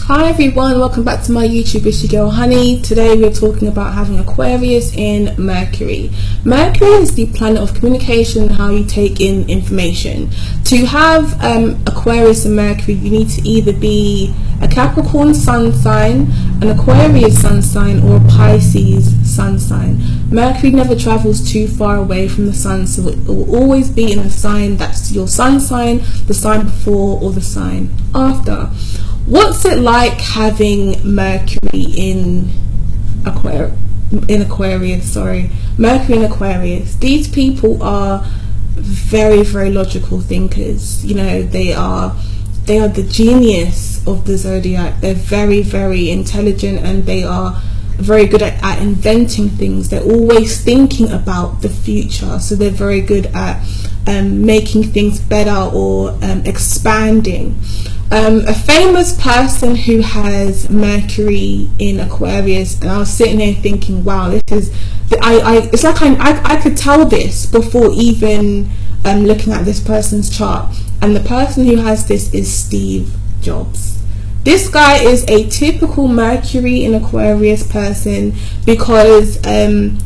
Hi everyone, welcome back to my YouTube. It's your girl Honey. Today we're talking about having Aquarius in Mercury. Mercury is the planet of communication and how you take in information. To have Aquarius in Mercury, you need to either be a Capricorn sun sign, an Aquarius sun sign, or a Pisces sun sign. Mercury never travels too far away from the sun, so it will always be in the sign that's your sun sign, the sign before, or the sign after. What's it like having Mercury in Aquarius? Mercury in Aquarius. These people are very, very logical thinkers. You know, they are the genius of the zodiac. They're very, very intelligent, and they are very good at inventing things. They're always thinking about the future, so they're very good at making things better or expanding. A famous person who has Mercury in Aquarius, and I was sitting there thinking, wow, this is it's like I could tell this before even looking at this person's chart. And the person who has this is Steve Jobs. This guy is a typical Mercury in Aquarius person because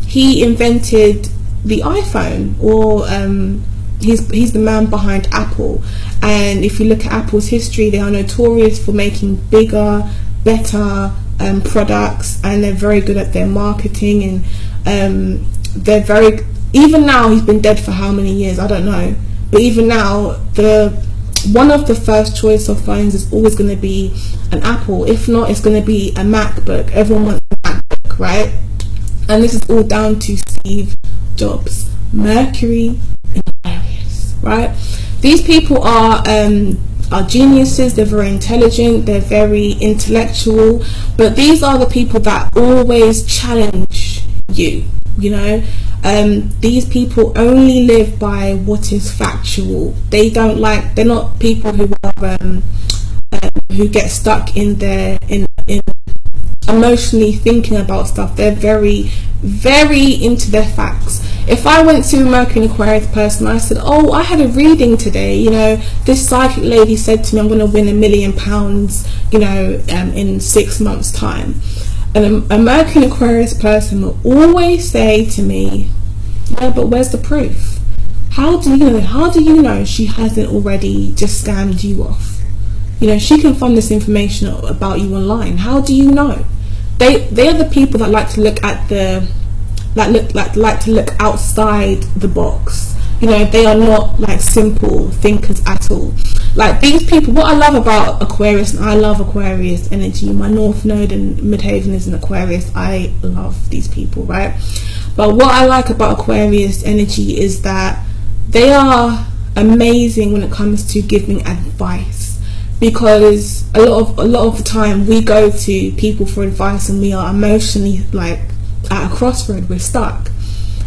he invented the iPhone, or he's the man behind Apple. And if you look at Apple's history, they are notorious for making bigger, better products, and they're very good at their marketing. And they're very, even now, he's been dead for how many years, I don't know, but even now, one of the first choice of phones is always going to be an Apple. If not, it's going to be a MacBook. Everyone wants a MacBook, right? And this is all down to Steve Jobs. Mercury in Aquarius, right? These people are geniuses. They're very intelligent, they're very intellectual, but these are the people that always challenge you, you know. These people only live by what is factual. They're not people who are who get stuck in emotionally thinking about stuff. They're very, very into their facts. If I went to a Mercury in Aquarius person, I said, oh, I had a reading today, you know, this psychic lady said to me I'm going to win £1 million, you know, in 6 months time. And a Mercury in Aquarius person will always say to me, yeah, but where's the proof? How do you know she hasn't already just scammed you off? You know, she can find this information about you online. How do you know? They are the people that like to look at like to look outside the box. You know, they are not like simple thinkers at all. Like these people, what I love about Aquarius, and I love Aquarius energy, my North Node and Midhaven is in Aquarius. I love these people, right? But what I like about Aquarius energy is that they are amazing when it comes to giving advice, because a lot of the time we go to people for advice and we are emotionally like at a crossroad, we're stuck.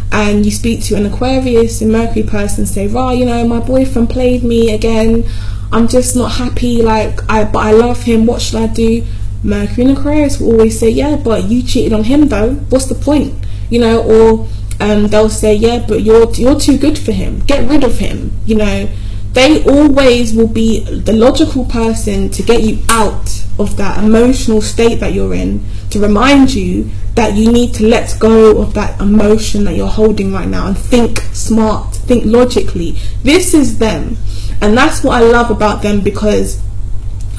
And you speak to an Aquarius and Mercury person, say, "Rah, you know, my boyfriend played me again. I'm just not happy. But I love him. What should I do?" Mercury and Aquarius will always say, "Yeah, but you cheated on him though. What's the point?" You know, or they'll say, "Yeah, but you're too good for him. Get rid of him." You know, they always will be the logical person to get you out of that emotional state that you're in, to remind you that you need to let go of that emotion that you're holding right now and think smart, think logically. This is them, and that's what I love about them, because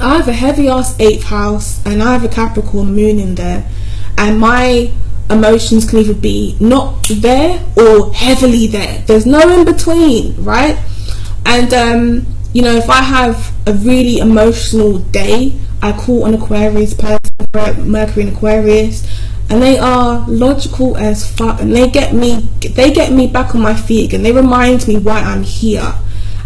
I have a heavy ass 8th house and I have a Capricorn moon in there, and my emotions can either be not there or heavily there. There's no in between, right? And you know, if I have a really emotional day, I call an Aquarius person, Mercury in Aquarius, and they are logical as fuck, and they get me back on my feet, and they remind me why I'm here.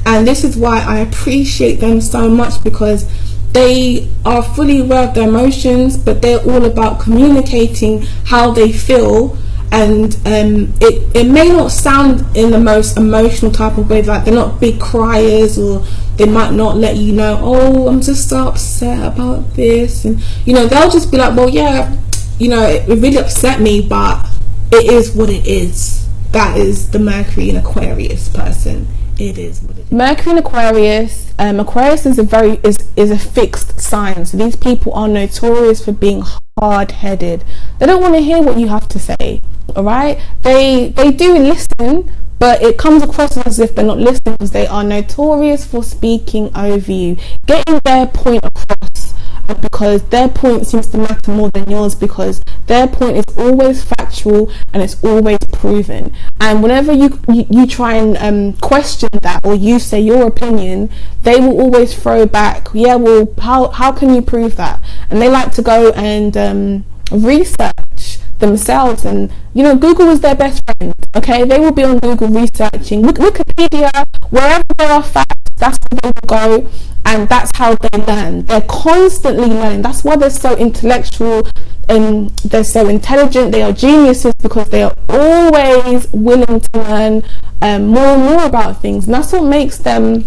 And this is why I appreciate them so much, because they are fully aware of their emotions, but they're all about communicating how they feel. And it may not sound in the most emotional type of way, like they're not big criers, or they might not let you know, oh, I'm just so upset about this, and you know, they'll just be like, well, yeah, you know, it really upset me, but it is what it is. That is the Mercury in Aquarius person it is what it is. Mercury in Aquarius. Aquarius is a fixed sign. So these people are notorious for being hard-headed. They don't want to hear what you have to say. All right. They do listen, but it comes across as if they're not listening, because they are notorious for speaking over you, getting their point across, because their point seems to matter more than yours, because their point is always factual and it's always proven. And whenever you try and question that, or you say your opinion, they will always throw back, yeah, well, how can you prove that? And they like to go and research themselves, and Google is their best friend. Okay, they will be on Google researching, Wikipedia, wherever there are facts, that's where they will go, and that's how they learn. They're constantly learning. That's why they're so intellectual and they're so intelligent. They are geniuses, because they are always willing to learn more and more about things, and that's what makes them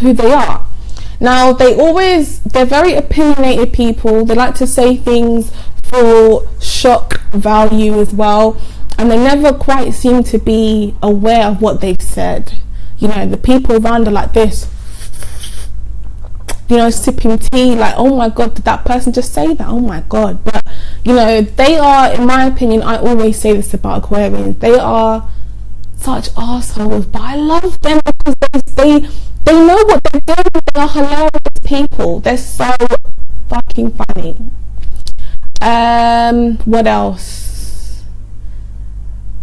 who they are. Now, they're very opinionated people. They like to say things for shock value as well, and they never quite seem to be aware of what they've said. The people around are like this, sipping tea, like, oh my god, did that person just say that? Oh my god. But they are, in my opinion, I always say this about Aquarians, they are such assholes, but I love them because they know what they're doing. They are hilarious people. They're so fucking funny. What else?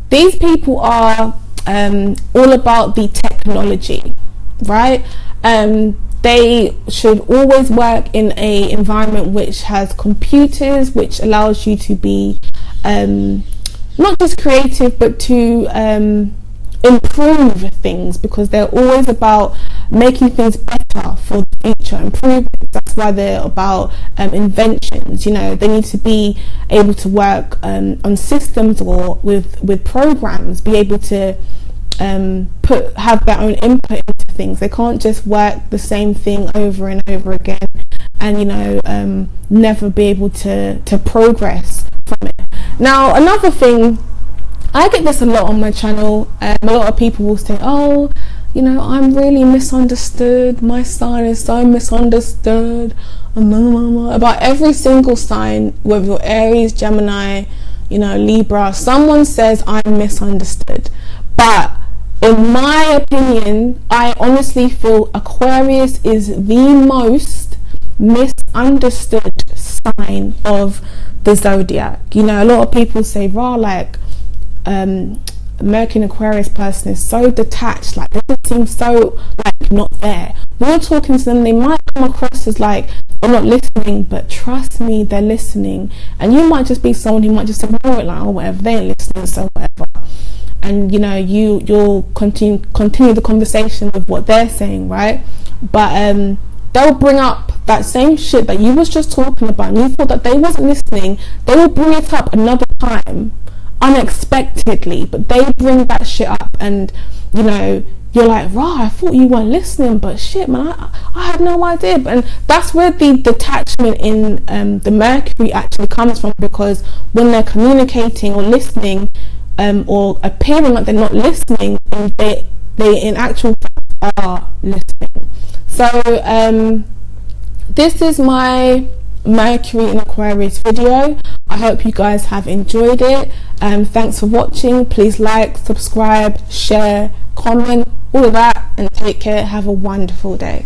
These people are all about the technology, right? They should always work in a environment which has computers, which allows you to be not just creative, but to improve things, because they're always about making things better for the future, improving. That's why they're about inventions. They need to be able to work on systems or with programs, be able to have their own input into things. They can't just work the same thing over and over again and never be able to progress from it. Now, another thing, I get this a lot on my channel. A lot of people will say, oh, I'm really misunderstood, my sign is so misunderstood, about every single sign, whether you're Aries, Gemini, Libra. Someone says I'm misunderstood, but in my opinion, I honestly feel Aquarius is the most misunderstood sign of the zodiac. A lot of people say, Mercury in Aquarius person is so detached, like, they just seem so like not there. When you're talking to them, they might come across as like, I'm not listening, but trust me, they're listening. And you might just be someone who might just ignore it, like, oh whatever, they ain't listening, so whatever. And you'll continue the conversation with what they're saying, right? But they'll bring up that same shit that you was just talking about, and you thought that they wasn't listening. They will bring it up another time, unexpectedly, but they bring that shit up, and you're like, rah, I thought you weren't listening, but shit, man, I had no idea. And that's where the detachment in the Mercury actually comes from, because when they're communicating or listening, or appearing like they're not listening, they in actual fact are listening. So this is my Mercury in Aquarius video. I hope you guys have enjoyed it. Thanks for watching. Please like, subscribe, share, comment, all of that, and take care. Have a wonderful day.